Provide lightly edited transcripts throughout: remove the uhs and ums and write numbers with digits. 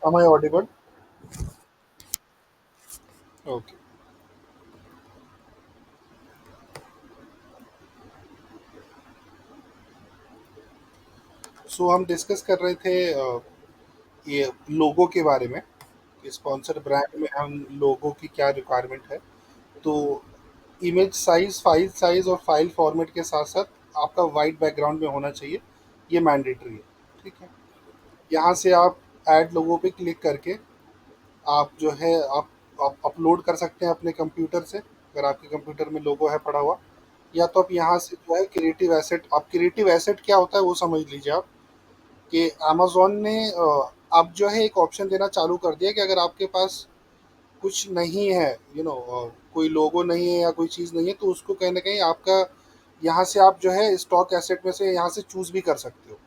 Am I audible? Okay. सो हम discuss कर रहे थे ये लोगो के बारे में कि स्पॉन्सर ब्रांड में हम लोगो की क्या रिक्वायरमेंट है। तो इमेज साइज, फाइल साइज और फाइल फॉर्मेट के साथ साथ आपका वाइट बैकग्राउंड में होना चाहिए। ये मैंडेटरी है। ठीक है। यहाँ से आप ऐड लोगो पे क्लिक करके आप जो है आप अपलोड कर सकते हैं अपने कंप्यूटर से, अगर आपके कंप्यूटर में लोगो है पड़ा हुआ। या तो आप यहाँ से जो है क्रिएटिव एसेट, आप क्रिएटिव एसेट क्या होता है वो समझ लीजिए आप, कि अमेज़न ने अब जो है एक ऑप्शन देना चालू कर दिया कि अगर आपके पास कुछ नहीं है, कोई लोगो नहीं है या कोई चीज़ नहीं है, तो उसको कहीं न कहीं आपका यहाँ से आप जो है स्टॉक एसेट में से यहाँ से चूज़ भी कर सकते हो।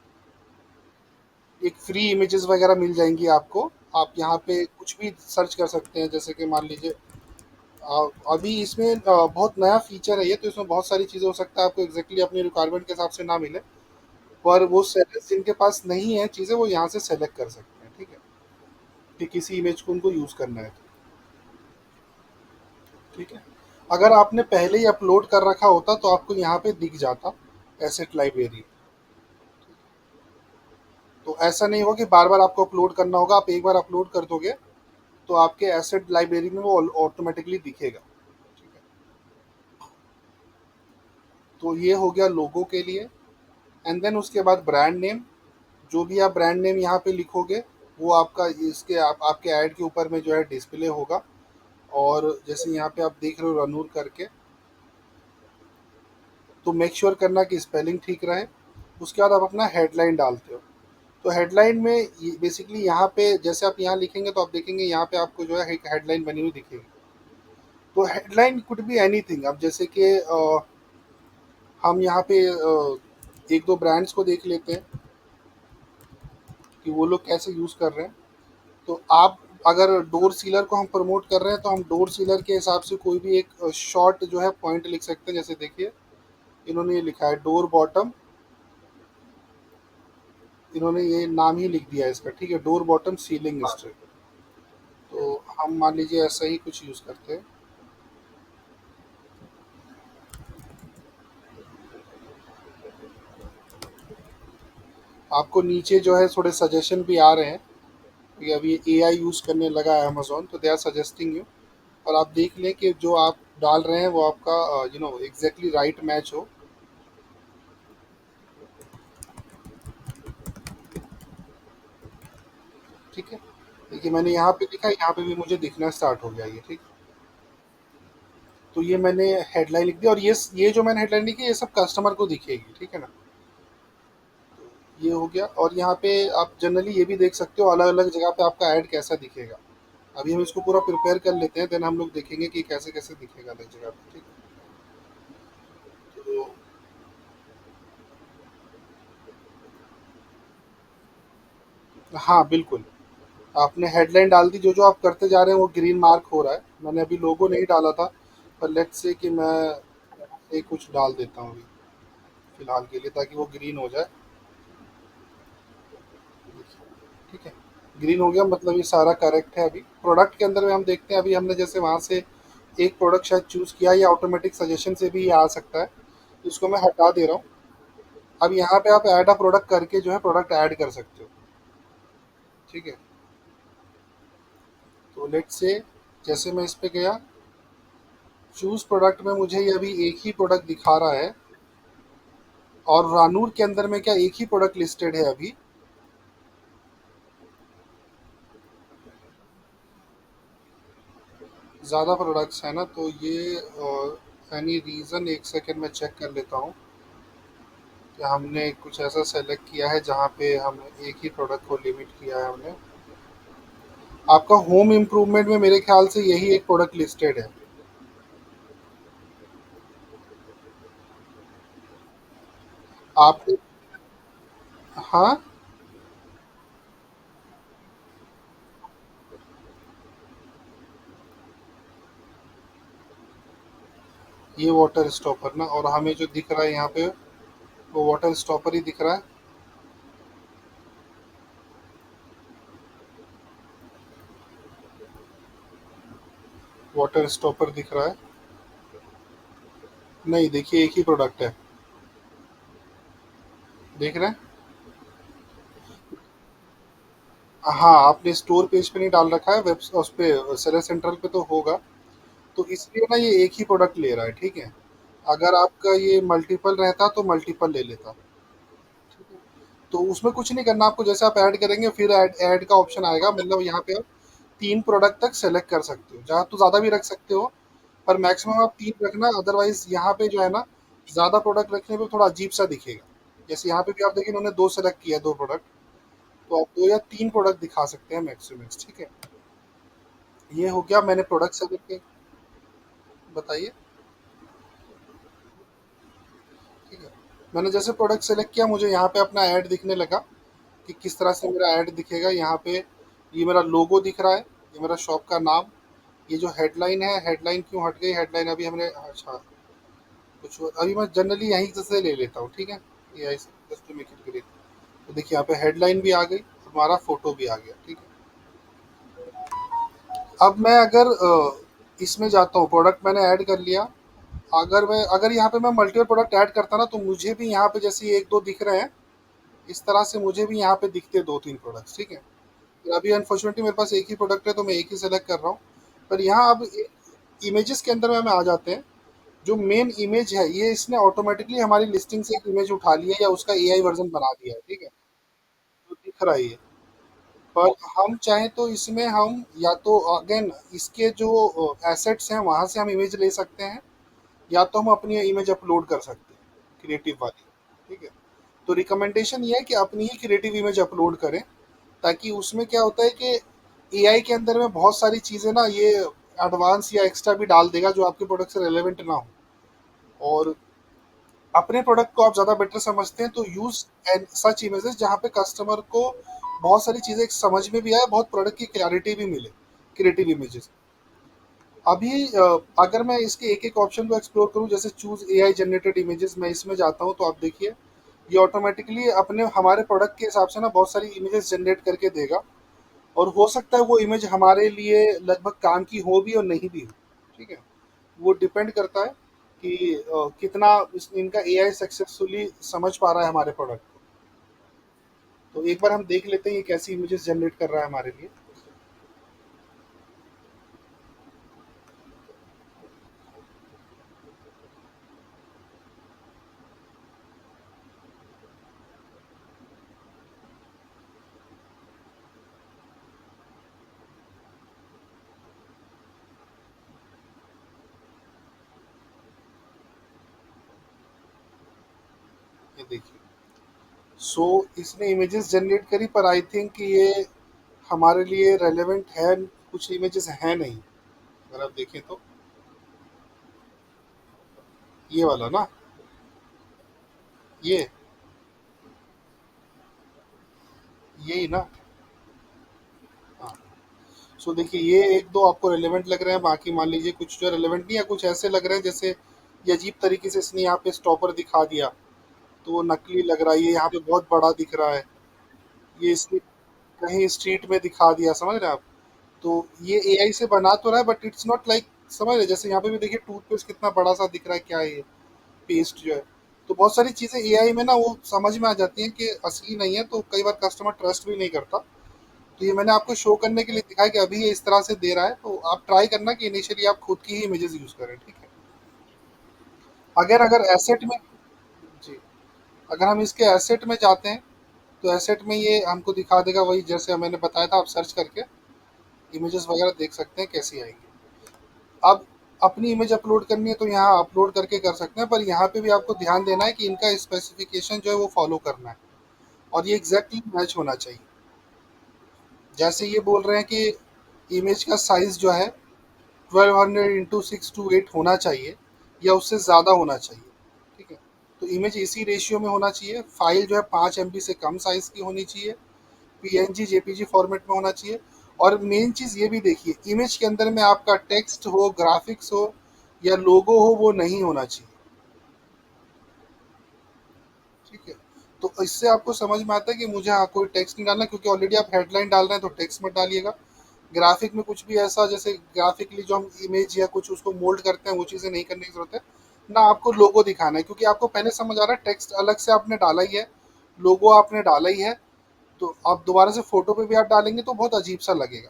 एक फ्री इमेजेस वगैरह मिल जाएँगी आपको। आप यहाँ पे कुछ भी सर्च कर सकते हैं, जैसे कि मान लीजिए अभी इसमें बहुत नया फीचर है ये, तो इसमें बहुत सारी चीज़ें हो सकता है आपको एग्ज़ैक्टली अपनी रिक्वायरमेंट के हिसाब से ना मिले। पर वो सेलर्स जिनके पास नहीं है चीज़ें, वो यहाँ से सेलेक्ट कर सकते हैं। ठीक है? कि किसी इमेज को उनको यूज़ करना है तो। ठीक है। अगर आपने पहले ही अपलोड कर रखा होता तो आपको यहाँ पे दिख जाता एसेट लाइब्रेरी। तो ऐसा नहीं होगा कि बार बार आपको अपलोड करना होगा, आप एक बार अपलोड कर दोगे तो आपके एसेट लाइब्रेरी में वो ऑटोमेटिकली दिखेगा। ठीक है। तो ये हो गया लोगो के लिए। एंड देन उसके बाद ब्रांड नेम, जो भी आप ब्रांड नेम यहाँ पे लिखोगे वो आपका इसके आपके ऐड के ऊपर में जो है डिस्प्ले होगा। और जैसे यहाँ पे आप देख रहे हो रनूर करके, तो मेक श्योर करना कि स्पेलिंग ठीक रहे। उसके बाद आप अपना हेडलाइन डालते हो। तो हेडलाइन में बेसिकली यहाँ पे जैसे आप यहाँ लिखेंगे तो आप देखेंगे यहाँ पे आपको जो है एक हेडलाइन बनी हुई दिखेगी। तो हेडलाइन कुड बी एनीथिंग। अब जैसे कि हम यहाँ पे एक दो ब्रांड्स को देख लेते हैं कि वो लोग कैसे यूज़ कर रहे हैं। तो आप अगर डोर सीलर को हम प्रमोट कर रहे हैं तो हम डोर सीलर के हिसाब से कोई भी एक शॉर्ट जो है पॉइंट लिख सकते हैं। जैसे देखिए, इन्होंने ये लिखा है डोर बॉटम, इन्होंने ये नाम ही लिख दिया है इसका। ठीक है, डोर बॉटम सीलिंग स्ट्रिप। तो हम मान लीजिए ऐसा ही कुछ यूज़ करते हैं। आपको नीचे जो है थोड़े सजेशन भी आ रहे हैं कि अभी एआई यूज़ करने लगा है अमेजोन, तो दे आर सजेस्टिंग यू। और आप देख लें कि जो आप डाल रहे हैं वो आपका एग्जैक्टली राइट मैच हो। ठीक है। देखिए, मैंने यहाँ पे लिखा है, यहाँ पे भी मुझे दिखना स्टार्ट हो गया ये। ठीक। तो ये मैंने हेडलाइन लिख दी, और ये जो मैंने हेडलाइन लिखी है ये सब कस्टमर को दिखेगी। ठीक है ना। ये हो गया। और यहाँ पे आप जनरली ये भी देख सकते हो अलग अलग जगह पे आपका ऐड कैसा दिखेगा। अभी हम इसको पूरा प्रिपेयर कर लेते हैं, देन हम लोग देखेंगे कि कैसे कैसे दिखेगा अलग जगह पे। ठीक है। तो हाँ, बिल्कुल। आपने हेडलाइन डाल दी, जो जो आप करते जा रहे हैं वो ग्रीन मार्क हो रहा है। मैंने अभी लोगो नहीं डाला था, पर लेट्स से कि मैं एक कुछ डाल देता हूँ अभी फिलहाल के लिए, ताकि वो ग्रीन हो जाए। ठीक है। ग्रीन हो गया, मतलब ये सारा करेक्ट है। अभी प्रोडक्ट के अंदर में हम देखते हैं, अभी हमने जैसे वहाँ से एक प्रोडक्ट शायद चूज़ किया, या ऑटोमेटिक सजेशन से भी ये आ सकता है, तो इसको मैं हटा दे रहा हूँ। अब यहाँ पे आप ऐड अ प्रोडक्ट करके जो है प्रोडक्ट ऐड कर सकते हो। ठीक है। तो लेट्स से जैसे मैं इस पे गया, चूज प्रोडक्ट में मुझे ये अभी एक ही प्रोडक्ट दिखा रहा है। और रानूर के अंदर में क्या एक ही प्रोडक्ट लिस्टेड है अभी? ज़्यादा प्रोडक्ट्स है ना, तो ये एनी रीज़न, एक सेकेंड में चेक कर लेता हूँ कि हमने कुछ ऐसा सेलेक्ट किया है जहाँ पे हम एक ही प्रोडक्ट को लिमिट किया है हमने। आपका होम इम्प्रूवमेंट में मेरे ख्याल से यही एक प्रोडक्ट लिस्टेड है। आप, हाँ, ये वाटर स्टॉपर ना, और हमें जो दिख रहा है यहाँ पे वो वाटर स्टॉपर ही दिख रहा है। वाटर स्टॉपर दिख रहा है। नहीं, देखिए एक ही प्रोडक्ट है। देख रहे हैं? हाँ, आपने स्टोर पेज पे नहीं डाल रखा है, वेब उस पे सेलर सेंट्रल पे तो होगा। तो इसलिए ना ये एक ही प्रोडक्ट ले रहा है, ठीक है। अगर आपका ये मल्टीपल रहता तो मल्टीपल ले लेता। तो उसमें कुछ नहीं करना आपको, जैसे आप ऐड करेंगे फिर ऐड ऐड का ऑप्शन आएगा, मतलब यहाँ पे आप 3 प्रोडक्ट तक सेलेक्ट कर सकते हो, जहाँ तो ज़्यादा भी रख सकते हो, पर मैक्सिमम आप 3 रखना, अदरवाइज़ यहाँ पे जो है ना, ज़्यादा प्रोडक्ट रखने पे थोड़ा अजीब-सा दिखेगा। जैसे यहाँ पे भी आप देखिए इन्होंने 2 सेलेक्ट किया है, 2 प्रोडक्ट, तो आप 2 या 3 प्रोडक्ट दिखा सकते हैं मैक्सिमम, ठीक है। ये हो गया, मैंने प्रोडक्ट सेलेक्ट किए। बताइए? ठीक है। मैंने जैसे प्रोडक्ट सेलेक्ट किया, मुझे यहाँ पे अपना ऐड दिखने लगा कि किस तरह से मेरा ऐड दिखेगा। यहाँ पे ये मेरा लोगो दिख रहा है, ये मेरा शॉप का नाम, ये जो हेडलाइन है, हेडलाइन क्यों हट गई, हेडलाइन अभी हमने, अच्छा अभी मैं जनरली यहीं से ले लेता हूँ, ठीक है। ये ऐसे just to make it clear. तो देखिए यहाँ पे हेडलाइन भी आ गई, हमारा फोटो भी आ गया, ठीक है। अब मैं अगर इसमें जाता हूँ, प्रोडक्ट मैंने ऐड कर लिया। अगर यहाँ पे मैं मल्टीपल प्रोडक्ट ऐड करता ना, तो मुझे भी यहाँ पे जैसे एक दो दिख रहे हैं, इस तरह से मुझे भी यहाँ पे दिखते दो तीन प्रोडक्ट्स, ठीक है। तो अभी अनफॉर्चुनेटली मेरे पास एक ही प्रोडक्ट है, तो मैं एक ही सेलेक्ट कर रहा हूँ। पर यहाँ अब इमेजेस के अंदर में हमें आ जाते हैं। जो मेन इमेज है, ये इसने ऑटोमेटिकली हमारी लिस्टिंग से एक इमेज उठा लिया है या उसका एआई वर्जन बना दिया है, ठीक है। तो दिख रहा है ये। पर हम चाहें तो इसमें हम या तो अगेन इसके जो एसेट्स हैं वहां से हम इमेज ले सकते हैं, या तो हम अपनी इमेज अपलोड कर सकते हैं क्रिएटिव वाली, ठीक है। तो रिकमेंडेशन ये है कि अपनी ही क्रिएटिव इमेज अपलोड करें, ताकि उसमें क्या होता है कि एआई के अंदर में बहुत सारी चीज़ें ना ये एडवांस या एक्स्ट्रा भी डाल देगा जो आपके प्रोडक्ट से रेलेवेंट ना हो। और अपने प्रोडक्ट को आप ज़्यादा बेटर समझते हैं, तो यूज़ एंड सच इमेजेस जहाँ पे कस्टमर को बहुत सारी चीज़ें समझ में भी आए, बहुत प्रोडक्ट की क्लैरिटी भी मिले, क्रिएटिव इमेजेस। अभी अगर मैं इसके एक एक ऑप्शन को एक्सप्लोर करूं, जैसे चूज एआई जनरेटेड इमेजेस, मैं इसमें जाता हूं, तो आप देखिए ये ऑटोमेटिकली अपने हमारे प्रोडक्ट के हिसाब से ना बहुत सारी इमेजेस जनरेट करके देगा। और हो सकता है वो इमेज हमारे लिए लगभग काम की हो भी और नहीं भी हो, ठीक है। वो डिपेंड करता है कि कितना इनका एआई सक्सेसफुली समझ पा रहा है हमारे प्रोडक्ट को। तो एक बार हम देख लेते हैं ये कैसी इमेजेस जनरेट कर रहा है हमारे लिए। ये देखिए, सो इसने इमेजेस जनरेट करी, पर आई थिंक ये हमारे लिए रेलेवेंट है, कुछ इमेजेस हैं नहीं। अगर आप देखें तो ये वाला ना, ये यही ना। हाँ। सो देखिए ये एक दो आपको रेलेवेंट लग रहे हैं, बाकी मान लीजिए कुछ जो रेलेवेंट नहीं है, कुछ ऐसे लग रहे हैं जैसे ये अजीब तरीके से इसने यहाँ पे स्टॉपर दिखा दिया, तो वो नकली लग रहा है। ये यहाँ पे बहुत बड़ा दिख रहा है, ये इसने कहीं स्ट्रीट में दिखा दिया, समझ रहे हैं आप। तो ये एआई से बना तो रहा है, बट इट्स नॉट लाइक, समझ रहे, जैसे यहाँ पे भी देखिए टूथपेस्ट कितना बड़ा सा दिख रहा है, क्या है ये, पेस्ट जो है। तो बहुत सारी चीज़ें एआई में ना वो समझ में आ जाती हैं कि असली नहीं है, तो कई बार कस्टमर ट्रस्ट भी नहीं करता। तो ये मैंने आपको शो करने के लिए दिखाया कि अभी ये इस तरह से दे रहा है, तो आप ट्राई करना कि इनिशियली आप खुद की ही इमेजेस यूज़ करें, ठीक है। अगर अगर एसेट में, जी, अगर हम इसके एसेट में जाते हैं, तो एसेट में ये हमको दिखा देगा वही जैसे मैंने बताया था, आप सर्च करके इमेजेस वगैरह देख सकते हैं कैसी आएंगी। अब अपनी इमेज अपलोड करनी है तो यहाँ अपलोड करके कर सकते हैं, पर यहाँ पे भी आपको ध्यान देना है कि इनका स्पेसिफिकेशन जो है वो फॉलो करना है, और ये एग्जैक्टली मैच होना चाहिए। जैसे ये बोल रहे हैं कि इमेज का साइज जो है 1200 इंटू 628 होना चाहिए, या उससे ज़्यादा होना चाहिए, ठीक है। तो इमेज इसी रेशियो में होना चाहिए, फाइल जो है 5 MB से कम साइज़ की होनी चाहिए, पीएनजी जेपीजी फॉर्मेट में होना चाहिए। और मेन चीज़ ये भी देखिए, इमेज के अंदर में आपका टेक्स्ट हो, ग्राफिक्स हो या लोगो हो, वो नहीं होना चाहिए, ठीक है। तो इससे आपको समझ में आता है कि मुझे हाँ कोई टेक्स्ट नहीं डालना, क्योंकि ऑलरेडी आप हेडलाइन डाल रहे हैं तो टेक्स्ट मत डालिएगा। ग्राफिक में कुछ भी ऐसा जैसे ग्राफिकली जो हम इमेज या कुछ उसको मोल्ड करते हैं वो चीज़ें नहीं करने की जरूरत है। ना आपको लोगो दिखाना है, क्योंकि आपको पहले समझ आ रहा है टेक्स्ट अलग से आपने डाला ही है, लोगो आपने डाला ही है, तो आप दोबारा से फोटो पे भी आप डालेंगे तो बहुत अजीब सा लगेगा,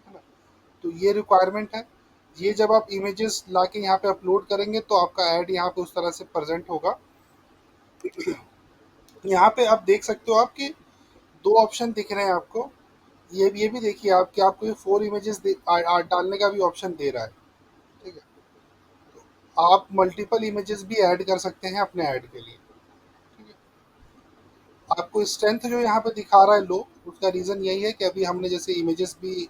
है ना। तो ये रिक्वायरमेंट है। ये जब आप इमेजेस लाके यहाँ पे अपलोड करेंगे तो आपका ऐड यहाँ पे उस तरह से प्रेजेंट होगा। यहाँ पे आप देख सकते हो आपकी दो ऑप्शन दिख रहे हैं आपको। ये भी देखिए आप कि आपको ये 4 इमेजेस डालने का भी ऑप्शन दे रहा है। ठीक है, आप मल्टीपल इमेजेस भी ऐड कर सकते हैं अपने ऐड के लिए। ठीक है, आपको स्ट्रेंथ जो यहाँ पे दिखा रहा है लो, उसका रीज़न यही है कि अभी हमने जैसे इमेजेस भी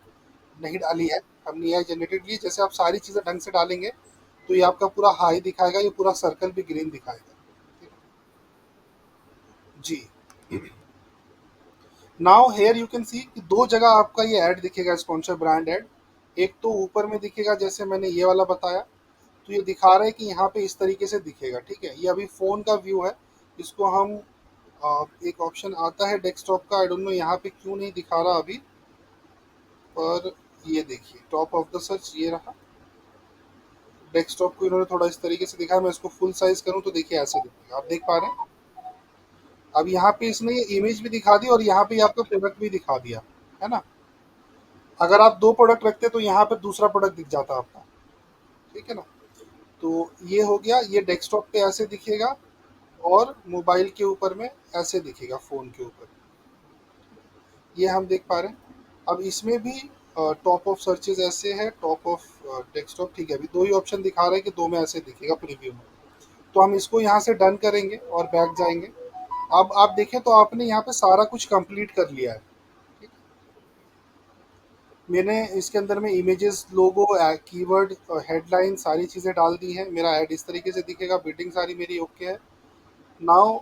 नहीं डाली है, हमने एआई जनरेटेड ली। जैसे आप सारी चीज़ें ढंग से डालेंगे तो ये आपका पूरा हाई दिखाएगा, ये पूरा सर्कल भी ग्रीन दिखाएगा। ठीक है? जी। Now here you can see कि दो जगह आपका ये ऐड दिखेगा, स्पॉन्सर ब्रांड ऐड। एक तो ऊपर में दिखेगा जैसे मैंने ये वाला बताया, तो ये दिखा रहा है कि यहाँ पे इस तरीके से दिखेगा। ठीक है, ये अभी फ़ोन का व्यू है। इसको हम एक ऑप्शन आता है डेस्कटॉप का, आई डोंट नो यहाँ पे क्यों नहीं दिखा रहा अभी, पर ये देखिए टॉप ऑफ द सर्च ये रहा। डेस्कटॉप को इन्होंने थोड़ा इस तरीके से दिखाया। मैं इसको फुल साइज करूँ तो देखिए ऐसे दिखेगा, आप देख पा रहे हैं। अब यहाँ पे इसने ये इमेज भी दिखा दी और यहाँ पे आपका प्रोडक्ट भी दिखा दिया, है ना। अगर आप दो प्रोडक्ट रखते तो यहाँ पे दूसरा प्रोडक्ट दिख जाता आपका। ठीक है ना। तो ये हो गया, ये डेस्कटॉप पे ऐसे दिखेगा और मोबाइल के ऊपर में ऐसे दिखेगा, फ़ोन के ऊपर। ये हम देख पा रहे हैं। अब इसमें भी टॉप ऑफ सर्चेज ऐसे है, टॉप ऑफ डेस्कटॉप। ठीक है, अभी दो ही ऑप्शन दिखा रहे हैं कि दो में ऐसे दिखेगा प्रीव्यू में। तो हम इसको यहाँ से डन करेंगे और बैक जाएंगे। अब आप देखें तो आपने यहाँ पे सारा कुछ कंप्लीट कर लिया है। ठीक है? मैंने इसके अंदर में इमेजेस, लोगो, कीवर्ड, हेडलाइन सारी चीज़ें डाल दी हैं। मेरा ऐड इस तरीके से दिखेगा, बिडिंग सारी मेरी ओके है। नाउ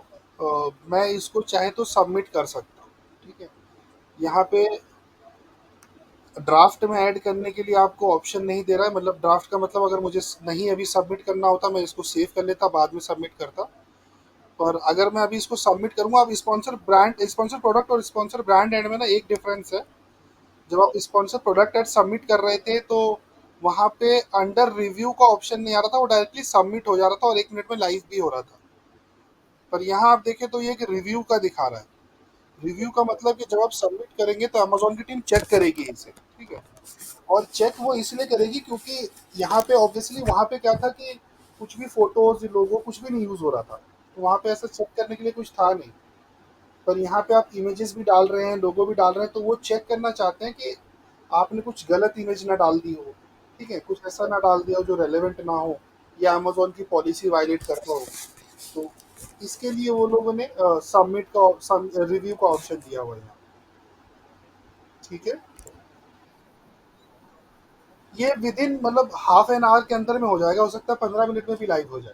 मैं इसको चाहे तो सबमिट कर सकता हूँ। ठीक है, यहाँ पे ड्राफ्ट में ऐड करने के लिए आपको ऑप्शन नहीं दे रहा है। मतलब ड्राफ्ट का मतलब अगर मुझे नहीं अभी सबमिट करना होता मैं इसको सेव कर लेता, बाद में सबमिट करता। पर अगर मैं अभी इसको सबमिट करूंगा, अब स्पॉन्सर ब्रांड, स्पॉन्सर प्रोडक्ट और स्पॉन्सर ब्रांड ऐड में ना एक डिफरेंस है। जब आप स्पॉन्सर प्रोडक्ट ऐड सबमिट कर रहे थे तो वहाँ पे अंडर रिव्यू का ऑप्शन नहीं आ रहा था, वो डायरेक्टली सबमिट हो जा रहा था और 1 मिनट में लाइव भी हो रहा था। पर यहाँ आप देखें तो ये कि रिव्यू का दिखा रहा है। रिव्यू का मतलब कि जब आप सबमिट करेंगे तो अमेजोन की टीम चेक करेगी इसे। ठीक है, और चेक वो इसलिए करेगी क्योंकि यहाँ पे ऑब्वियसली वहाँ पे क्या था कि कुछ भी फोटोज, लोगो कुछ भी नहीं यूज हो रहा था, तो वहाँ पे ऐसा चेक करने के लिए कुछ था नहीं। पर यहाँ पे आप इमेजेस भी डाल रहे हैं, लोगो भी डाल रहे हैं, तो वो चेक करना चाहते हैं कि आपने कुछ गलत इमेज ना डाल दी हो। ठीक है, कुछ ऐसा ना डाल दिया हो जो रेलेवेंट ना हो या अमेजोन की पॉलिसी वायलेट करता हो। तो इसके लिए वो लोगों ने सबमिट का, रिव्यू का ऑप्शन दिया हुआ है यहाँ। ठीक है, ये विद इन मतलब हाफ एन आवर के अंदर में हो जाएगा, हो सकता है 15 मिनट में भी लाइव हो जाए।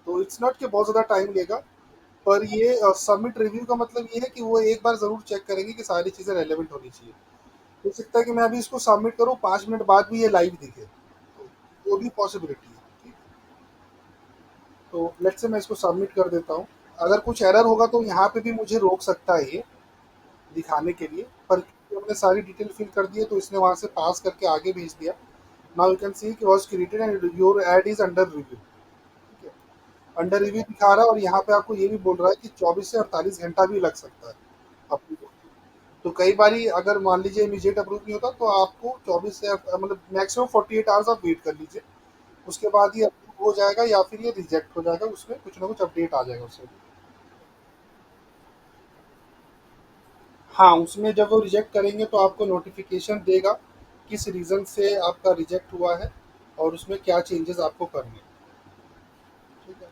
तो इट्स नॉट कि बहुत ज़्यादा टाइम लेगा। पर ये सबमिट रिव्यू का मतलब ये है कि वो एक बार ज़रूर चेक करेंगे कि सारी चीज़ें रेलेवेंट होनी चाहिए। हो सकता है कि मैं अभी इसको सबमिट करूँ, 5 मिनट बाद भी ये लाइव दिखे, तो वो भी पॉसिबिलिटी है। ठीक? तो लेट्स से मैं इसको सबमिट कर देता हूँ। अगर कुछ एरर होगा तो यहाँ पे भी मुझे रोक सकता है ये दिखाने के लिए, पर क्योंकि हमने सारी डिटेल फिल कर दी है तो इसने वहाँ से पास करके आगे भेज दिया। नाउ यू कैन सी कि was created and your add is under review. ठीक है, अंडर रिव्यू दिखा रहा है और यहाँ पे आपको ये भी बोल रहा है कि 24 से 48 घंटा भी लग सकता है अप्रूव। तो कई बारी अगर मान लीजिए इमीडिएट अप्रूव नहीं होता तो आपको 24 से मतलब मैक्सिमम 48 आवर्स आप वेट कर लीजिए। उसके बाद ही अप्रूव हो जाएगा या फिर ये रिजेक्ट हो जाएगा, उसमें कुछ ना कुछ अपडेट आ जाएगा उसमें। हाँ, उसमें जब वो रिजेक्ट करेंगे तो आपको नोटिफिकेशन देगा किस रीज़न से आपका रिजेक्ट हुआ है और उसमें क्या चेंजेस आपको करने हैं। ठीक है,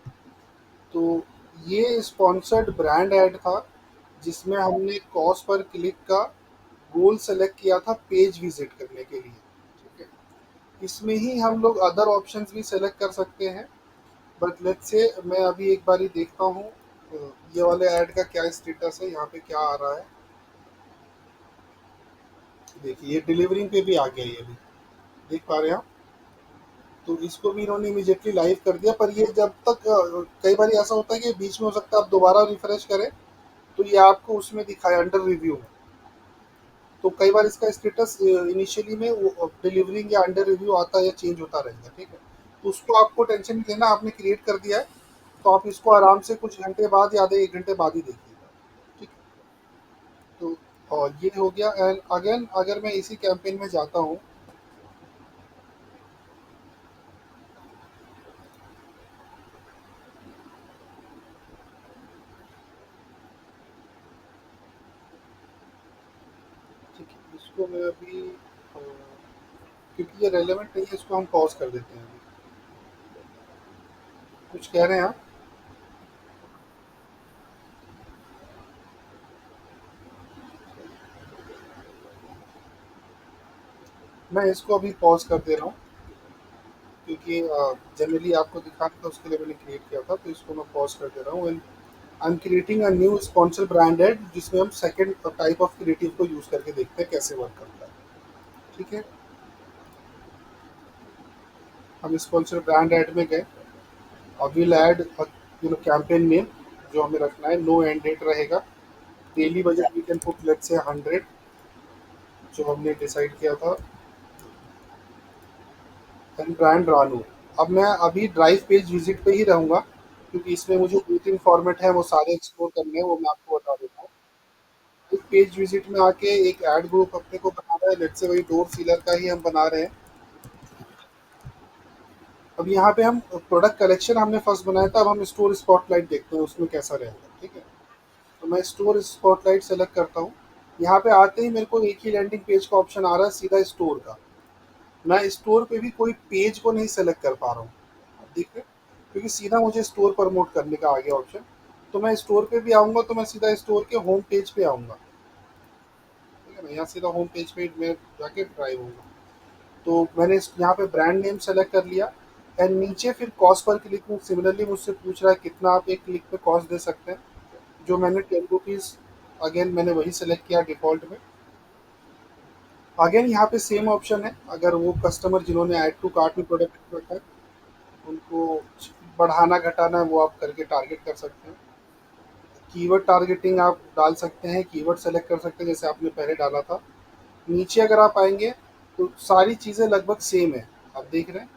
तो ये स्पॉन्सर्ड ब्रांड ऐड था जिसमें हमने कॉस्ट पर क्लिक का गोल सेलेक्ट किया था पेज विजिट करने के लिए। ठीक है, इसमें ही हम लोग अदर ऑप्शंस भी सेलेक्ट कर सकते हैं। बट लेट्स से मैं अभी एक बारी देखता हूँ ये वाले ऐड का क्या स्टेटस है, यहाँ पे क्या आ रहा है। देखिए ये डिलीवरिंग पे भी आ गया, ये भी देख पा रहे हैं आप। तो इसको भी इन्होंने इमीडिएटली लाइव कर दिया। पर ये जब तक कई बार ऐसा होता है कि बीच में हो सकता है आप दोबारा रिफ्रेश करें तो ये आपको उसमें दिखाए अंडर रिव्यू में। तो कई बार इसका स्टेटस इनिशियली में वो डिलीवरिंग या अंडर रिव्यू आता है या चेंज होता रहेगा, ठीक है? तो उसको आपको टेंशन नहीं लेना, आपने क्रिएट कर दिया है, तो आप इसको आराम से कुछ घंटे बाद या आधे 1 घंटे बाद ही देखिएगा, ठीक है? तो और ये हो गया। एंड अगेन अगर मैं इसी कैंपेन में जाता हूँ, ठीक है? इसको मैं अभी क्योंकि ये रेलेवेंट नहीं है, इसको हम पॉज़ कर देते हैं अभी। कुछ कह रहे हैं आप? मैं इसको अभी पॉज़ कर दे रहा हूँ, क्योंकि जनरली आपको दिखाना था, उसके लिए मैंने क्रिएट किया था, तो इसको मैं पॉज़ कर दे रहा हूँ। And I am creating a new sponsor brand ad, जिसमें हम सेकंड टाइप ऑफ क्रिएटिव को यूज़ करके देखते हैं कैसे वर्क करता है, ठीक है? हम स्पॉन्सर ब्रांड ऐड में गए। अब विल ऐड कैंपेन नेम जो हमें रखना है, नो एंड डेट रहेगा। Daily budget we can put let's say 100, जो हमने डिसाइड किया था। एंड ब्रांड रानू। अब मैं अभी ड्राइव पेज विजिट पे ही रहूँगा, क्योंकि इसमें मुझे 2-3 फॉर्मेट है वो सारे एक्सप्लोर करने हैं, वो मैं आपको बता देता हूँ। एक पेज विजिट में आके एक ऐड ग्रुप अपने को बनाना है, लेट्स से वही डोर सीलर का ही हम बना रहे हैं। अब यहाँ पे हम प्रोडक्ट कलेक्शन हमने फर्स्ट बनाया था, अब हम स्टोर स्पॉटलाइट देखते हैं उसमें कैसा रहेगा, ठीक है? तो मैं स्टोर स्पॉटलाइट सेलेक्ट करता हूँ। यहाँ पे आते ही मेरे को एक ही लैंडिंग पेज का ऑप्शन आ रहा है सीधा स्टोर का। मैं स्टोर पे भी कोई पेज को नहीं सेलेक्ट कर पा रहा हूँ, आप देख रहे हैं? क्योंकि सीधा मुझे स्टोर प्रमोट करने का आ गया ऑप्शन। तो मैं स्टोर पे भी आऊँगा तो मैं सीधा स्टोर के होम पेज पे आऊँगा, ठीक है ना? यहाँ सीधा होम पेज पे मैं जाके ड्राइव होऊंगा। तो मैंने यहाँ पे ब्रांड नेम सेलेक्ट कर लिया। एंड नीचे फिर कॉस्ट पर क्लिक में सिमिलरली मुझसे पूछ रहा है कितना आप एक क्लिक पे कॉस्ट दे सकते हैं, जो मैंने 10 रुपीज़, अगेन मैंने वही सेलेक्ट किया डिफ़ॉल्ट में। अगेन यहाँ पे सेम ऑप्शन है, अगर वो कस्टमर जिन्होंने ऐड टू कार्ट में प्रोडक्ट रखा है, उनको बढ़ाना घटाना है वो आप करके टारगेट कर सकते हैं। कीवर्ड टारगेटिंग आप डाल सकते हैं, कीवर्ड सेलेक्ट कर सकते हैं जैसे आपने पहले डाला था। नीचे अगर आप आएँगे तो सारी चीज़ें लगभग सेम है, आप देख रहे हैं?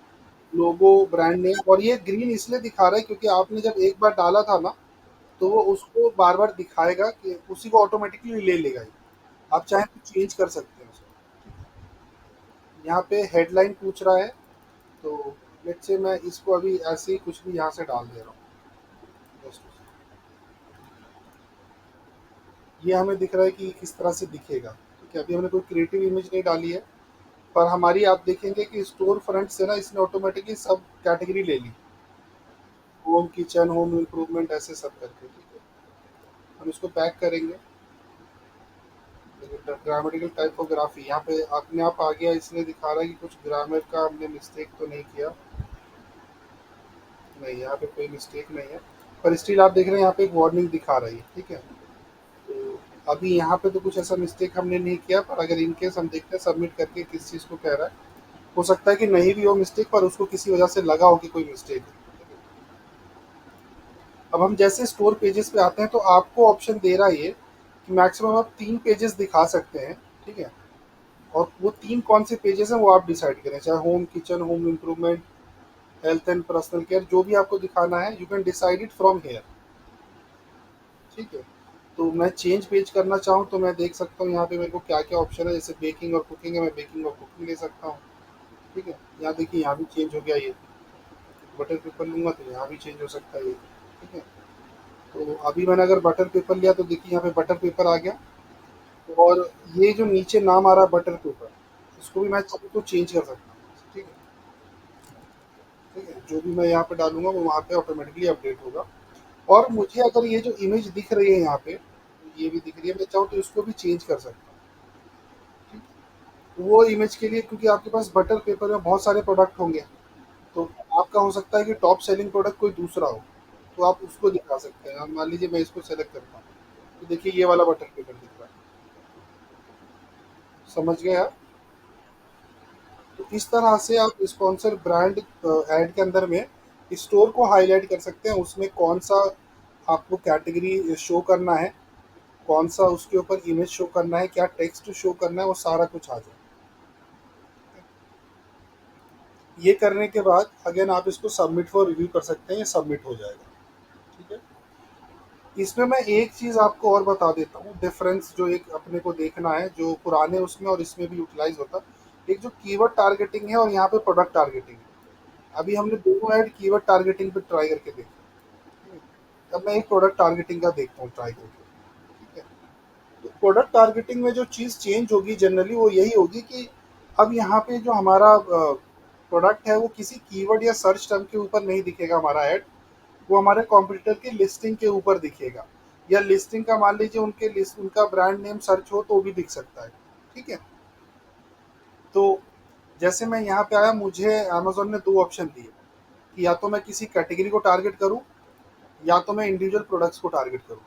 लोगो, ब्रांड नेम, और ये ग्रीन इसलिए दिखा रहा है क्योंकि आपने जब एक बार डाला था ना, तो वो उसको बार-बार दिखाएगा कि उसी को ऑटोमैटिकली ले लेगा ये। आप चाहें तो चेंज कर सकते हैं उसको। यहाँ पे हेडलाइन पूछ रहा है, तो लेट्स से मैं इसको अभी ऐसे ही कुछ भी यहाँ से डाल दे रहा हूँ। जस्ट ये हमें दिख रहा है कि किस तरह से दिखेगा, ठीक है? अभी हमने कोई क्रिएटिव इमेज नहीं डाली है, पर हमारी आप देखेंगे कि स्टोर फ्रंट से ना इसने ऑटोमेटिकली सब कैटेगरी ले ली। होम किचन, होम इम्प्रूवमेंट, ऐसे सब करके, ठीक है? हम इसको बैक करेंगे। ग्रामेटिकल टाइपोग्राफी यहाँ पे अपने आप आ गया, इसलिए दिखा रहा है कि कुछ ग्रामर का हमने मिस्टेक तो नहीं किया। नहीं, यहाँ पे कोई मिस्टेक नहीं है, पर स्टिल आप देख रहे हैं यहाँ पे एक वार्निंग दिखा रही है, ठीक है? तो अभी यहाँ पे तो कुछ ऐसा मिस्टेक हमने नहीं किया, पर अगर इन केस हम देखते हैं सबमिट करके किस चीज़ को कह रहा है, हो सकता है कि नहीं भी हो मिस्टेक, पर उसको किसी वजह से लगा हो कि कोई मिस्टेक है। अब हम जैसे स्टोर पेजेस पे आते हैं तो आपको ऑप्शन दे रहा है ये कि मैक्सिमम आप 3 पेजेस दिखा सकते हैं, ठीक है? और वो 3 कौन से पेजेस हैं वो आप डिसाइड करें, चाहे home kitchen, home improvement, health and personal care, जो भी आपको दिखाना है you can decide it from here, ठीक है? तो मैं चेंज पेज करना चाहूँ तो मैं देख सकता हूँ यहाँ पे मेरे को क्या क्या ऑप्शन है, जैसे बेकिंग और कुकिंग है, मैं बेकिंग और कुकिंग ले सकता हूँ, ठीक है? यहाँ देखिए यहाँ भी चेंज हो गया ये। बटर पेपर लूँगा तो यहाँ भी चेंज हो सकता है ये, ठीक है? तो अभी मैंने अगर बटर पेपर लिया तो देखिए यहाँ पे बटर पेपर आ गया। और ये जो नीचे नाम आ रहा है बटर पेपर, इसको भी मैं चाहूँ तो चेंज कर सकता हूँ, ठीक है? ठीक है, जो भी मैं यहाँ पे डालूंगा वो वहाँ पे ऑटोमेटिकली अपडेट होगा। और मुझे अगर ये जो इमेज दिख रही है यहाँ पे, ये भी दिख रही है, मैं चाहूँ तो इसको भी चेंज कर सकता हूँ, ठीक है? वो इमेज के लिए, क्योंकि आपके पास बटर पेपर में बहुत सारे प्रोडक्ट होंगे, तो आपका हो सकता है कि टॉप सेलिंग प्रोडक्ट कोई दूसरा हो, तो आप उसको दिखा सकते हैं। अब मान लीजिए मैं इसको सेलेक्ट करता हूँ, तो देखिए ये वाला बटर पेपर दिख रहा है, समझ गए आप? तो इस तरह से आप स्पॉन्सर ब्रांड ऐड के अंदर में स्टोर को हाईलाइट कर सकते हैं, उसमें कौन सा आपको कैटेगरी शो करना है, कौन सा उसके ऊपर इमेज शो करना है, क्या टेक्स्ट शो करना है, वो सारा कुछ आ जाए। ये करने के बाद अगेन आप इसको सबमिट फॉर रिव्यू कर सकते हैं, ये सबमिट हो जाएगा। ठीक है। इसमें मैं एक चीज़ आपको और बता देता हूँ, डिफरेंस जो एक अपने को देखना है, जो पुराने उसमें और इसमें भी यूटिलाइज होता है। एक जो कीवर्ड टारगेटिंग है और यहाँ पे प्रोडक्ट टारगेटिंग है। अभी हमने दोनों ऐड कीवर्ड टारगेटिंग पे ट्राई करके देखा। अब मैं एक प्रोडक्ट टारगेटिंग का देखता हूँ ट्राई करके। ठीक है। तो प्रोडक्ट टारगेटिंग में जो चीज़ चेंज होगी जनरली वो यही होगी कि अब यहाँ पे जो हमारा प्रोडक्ट है वो किसी कीवर्ड या सर्च टर्म के ऊपर नहीं दिखेगा हमारा ऐड, वो हमारे कॉम्पिटिटर की लिस्टिंग के ऊपर दिखेगा। या लिस्टिंग का मान लीजिए उनके लिस्ट उनका ब्रांड नेम सर्च हो तो भी दिख सकता है। ठीक है। तो जैसे मैं यहाँ पे आया, मुझे अमेजोन ने दो ऑप्शन दिए कि या तो मैं किसी कैटेगरी को टारगेट करूँ या तो मैं इंडिविजुअल प्रोडक्ट्स को टारगेट करूँ।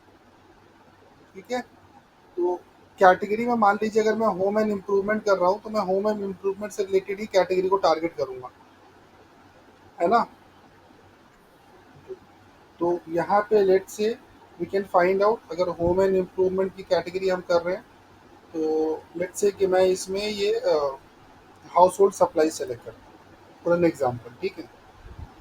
ठीक है। तो कैटेगरी में मान लीजिए अगर मैं होम एंड इम्प्रूवमेंट कर रहा हूँ तो मैं होम एंड इम्प्रूवमेंट से रिलेटेड ही कैटेगरी को टारगेट करूंगा, है ना। तो यहाँ पे लेट से वी कैन फाइंड आउट, अगर होम एंड इम्प्रूवमेंट की कैटेगरी हम कर रहे हैं तो लेट से कि मैं इसमें ये हाउस होल्ड सप्लाई सेलेक्ट करता हूँ फॉर एन एग्जाम्पल। ठीक है।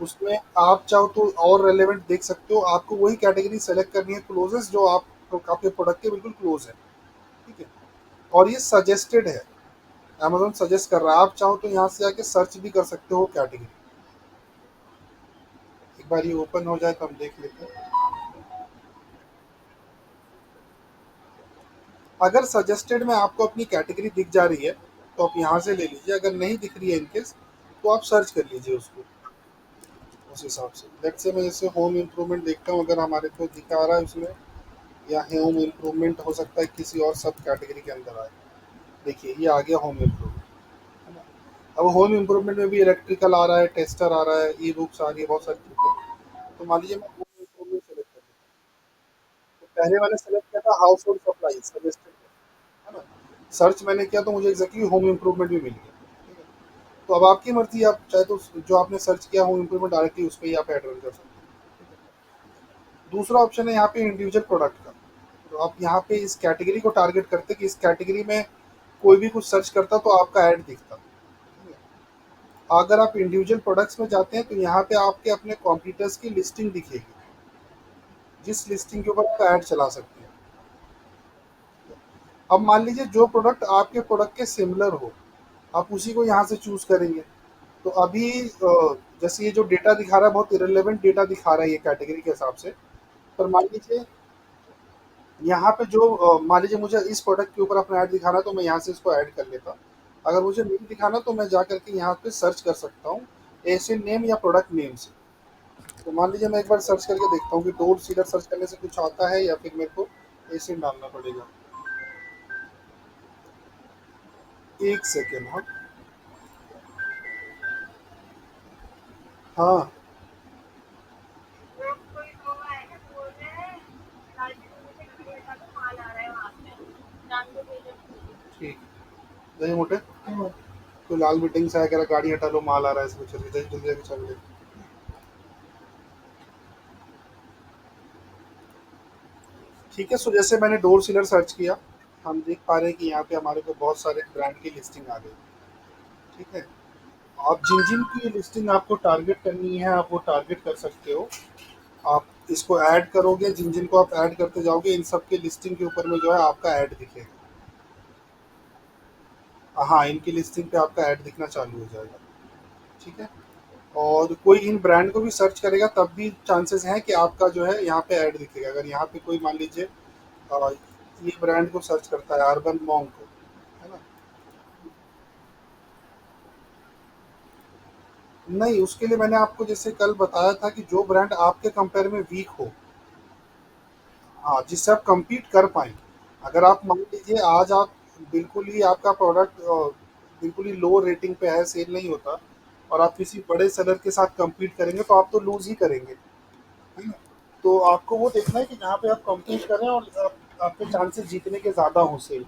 उसमें आप चाहो तो और रेलेवेंट देख सकते हो, आपको वही कैटेगरी सेलेक्ट करनी है क्लोजेस्ट जो आप तो आपके प्रोडक्ट के बिल्कुल क्लोज है। ठीक है। और ये सजेस्टेड है, अमेज़न सजेस्ट कर रहा है। आप चाहो तो यहाँ से जाके सर्च भी कर सकते हो कैटेगरी। एक बार ये ओपन हो जाए तो हम देख लेते हैं। अगर सजेस्टेड में आपको अपनी कैटेगरी दिख जा रही है तो आप यहाँ से ले लीजिए, अगर नहीं दिख रही है इनकेस तो आप सर्च कर लीजिए उसको उस हिसाब से। लेट्स से मैं जैसे होम इम्प्रूवमेंट देखता हूँ, अगर हमारे को दिखा रहा है उसमें, या होम इम्प्रूवमेंट हो सकता है किसी और सब कैटेगरी के अंदर आए। देखिए ये आ गया होम इम्प्रूवमेंट, है ना। अब होम इम्प्रूवमेंट में भी इलेक्ट्रिकल आ रहा है, टेस्टर आ रहा है, ई बुक्स आ रही है, बहुत सारी चीज़ें। तो मान लीजिए मैं होम इम्प्रूवमेंट सेलेक्ट कर लेता हूँ। तो पहले मैंने सेलेक्ट किया था हाउस होल्ड सप्लाई सजेस्टेड, है ना। सर्च मैंने किया तो मुझे एग्जैक्टली होम इम्प्रूवमेंट भी मिल गया। ठीक है। तो अब आपकी मर्जी, आप चाहे तो जो आपने सर्च किया होम इम्प्रूवमेंट डायरेक्टली उस पर ही आप एड रन कर सकते हैं। दूसरा ऑप्शन है यहाँ पे इंडिविजुअल प्रोडक्ट का। तो आप यहाँ पे इस कैटेगरी को टारगेट करते कि इस कैटेगरी में कोई भी कुछ सर्च करता तो आपका ऐड दिखता। ठीक है। अगर आप इंडिविजुअल प्रोडक्ट्स में जाते हैं तो यहाँ पे आपके अपने कॉम्पिटिटर्स की लिस्टिंग दिखेगी, जिस लिस्टिंग के ऊपर आप ऐड चला सकते हैं। अब मान लीजिए जो प्रोडक्ट आपके प्रोडक्ट के सिमिलर हो, आप उसी को यहाँ से चूज करेंगे। तो अभी जैसे ये जो डेटा दिखा रहा है बहुत इरेलीवेंट डेटा दिखा रहा है ये कैटेगरी के हिसाब से। पर मान लीजिए यहाँ पे जो मान लीजिए मुझे इस प्रोडक्ट के ऊपर अपना ऐड दिखाना है तो मैं यहाँ से इसको ऐड कर लेता। अगर मुझे नहीं दिखाना तो मैं जा करके यहाँ पे सर्च कर सकता हूँ एसियन नेम या प्रोडक्ट नेम से। तो मान लीजिए मैं एक बार सर्च करके देखता हूँ कि डोर सीलर सर्च करने से कुछ आता है या फिर मेरे को एसियन डालना पड़ेगा। एक सेकेंड। हाँ। हाँ। ठीक। दही मोटे कोई लाल मीटिंग से आया कह रहा गाड़ी हटा लो माल आ रहा है इसमें, चलिए जल्दी जल्दी आगे चल रहे। ठीक है। सो जैसे मैंने डोर सीलर सर्च किया, हम देख पा रहे हैं कि यहाँ पे हमारे को बहुत सारे ब्रांड की लिस्टिंग आ गई। ठीक है। आप जिन जिन की लिस्टिंग आपको टारगेट करनी है आप वो टारगेट कर सकते हो। आप इसको ऐड करोगे, जिन जिन को आप ऐड करते जाओगे इन सब के लिस्टिंग के ऊपर में जो है आपका ऐड दिखेगा। हाँ, इनकी लिस्टिंग पे आपका ऐड दिखना चालू हो जाएगा। ठीक है। और कोई इन ब्रांड को भी सर्च करेगा तब भी चांसेस हैं कि आपका जो है यहाँ पे ऐड दिखेगा। अगर यहाँ पे कोई मान लीजिए ये ब्रांड को सर्च करता है अर्बन मॉन्क को, है ना। नहीं, उसके लिए मैंने आपको जैसे कल बताया था कि जो ब्रांड आपके कंपेयर में वीक हो, हाँ, जिससे आप compete कर पाएँ। अगर आप मान लीजिए आज आप बिल्कुल ही आपका प्रोडक्ट बिल्कुल ही लो रेटिंग पे है, सेल नहीं होता और आप किसी बड़े सेलर के साथ compete करेंगे तो आप तो लूज़ ही करेंगे, है ना? तो आपको वो देखना है कि जहाँ पे आप compete कर रहे हैं और आपके चांसेस जीतने के ज़्यादा हों सेल,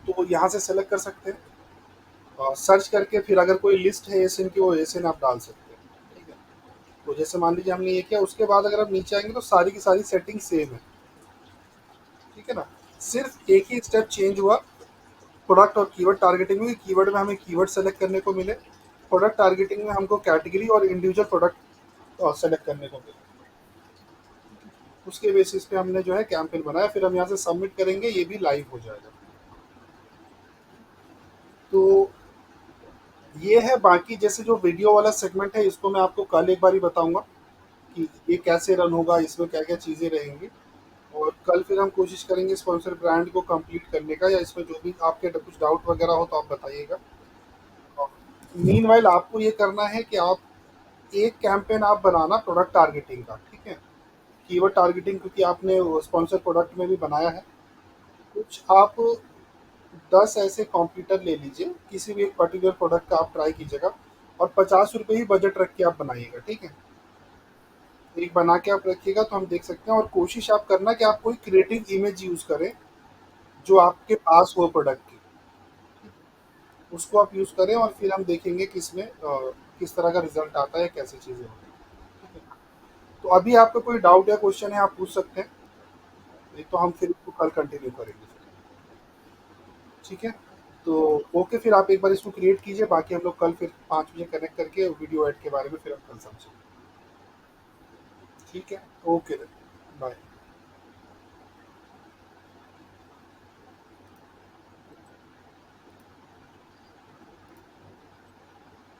तो यहाँ से सेलेक्ट कर सकते हैं। सर्च करके फिर अगर कोई लिस्ट है एसियन की, वो एसियन आप डाल सकते हैं। ठीक है। तो जैसे मान लीजिए हमने ये किया, उसके बाद अगर आप नीचे आएंगे तो सारी की सारी सेटिंग सेम है, ठीक है ना। सिर्फ एक ही स्टेप चेंज हुआ प्रोडक्ट और कीवर्ड टारगेटिंग में। कीवर्ड में हमें कीवर्ड सेलेक्ट करने को मिले, प्रोडक्ट टारगेटिंग में हमको कैटेगरी और इंडिविजुअल प्रोडक्ट सेलेक्ट करने को मिले। उसके बेसिस पे हमने जो है कैंपेन बनाया, फिर हम यहाँ से सबमिट करेंगे, ये भी लाइव हो जाएगा। तो ये है। बाकी जैसे जो वीडियो वाला सेगमेंट है, इसको मैं आपको कल एक बारी बताऊंगा कि ये कैसे रन होगा, इसमें क्या क्या चीज़ें रहेंगी। और कल फिर हम कोशिश करेंगे स्पॉन्सर ब्रांड को कंप्लीट करने का, या इसमें जो भी आपके कुछ डाउट वगैरह हो तो आप बताइएगा। मीनवाइल आपको ये करना है कि आप एक कैंपेन आप बनाना प्रोडक्ट टारगेटिंग का, ठीक है। कीवर्ड टारगेटिंग क्योंकि आपने स्पॉन्सर प्रोडक्ट में भी बनाया है। कुछ आप 10 ऐसे कॉम्पिटिटर ले लीजिए, किसी भी एक पर्टिकुलर प्रोडक्ट का आप ट्राई कीजिएगा, और 50 रुपये ही बजट रख के आप बनाइएगा, ठीक है। एक बना के आप रखिएगा तो हम देख सकते हैं। और कोशिश आप करना कि आप कोई क्रिएटिव इमेज यूज़ करें जो आपके पास हो प्रोडक्ट की, उसको आप यूज़ करें, और फिर हम देखेंगे कि इसमें किस तरह का रिजल्ट आता है, कैसी चीज़ें होती हैं, ठीक है। तो अभी आपका कोई डाउट या क्वेश्चन है आप पूछ सकते हैं, नहीं तो हम फिर इसको कल कंटिन्यू करेंगे फिर, ठीक है। तो ओके, फिर आप एक बार इसको क्रिएट कीजिए, बाकी हम लोग कल फिर 5 बजे कनेक्ट करके वीडियो ऐड के बारे में फिर हम कल समझेंगे, ठीक है। Okay, bye.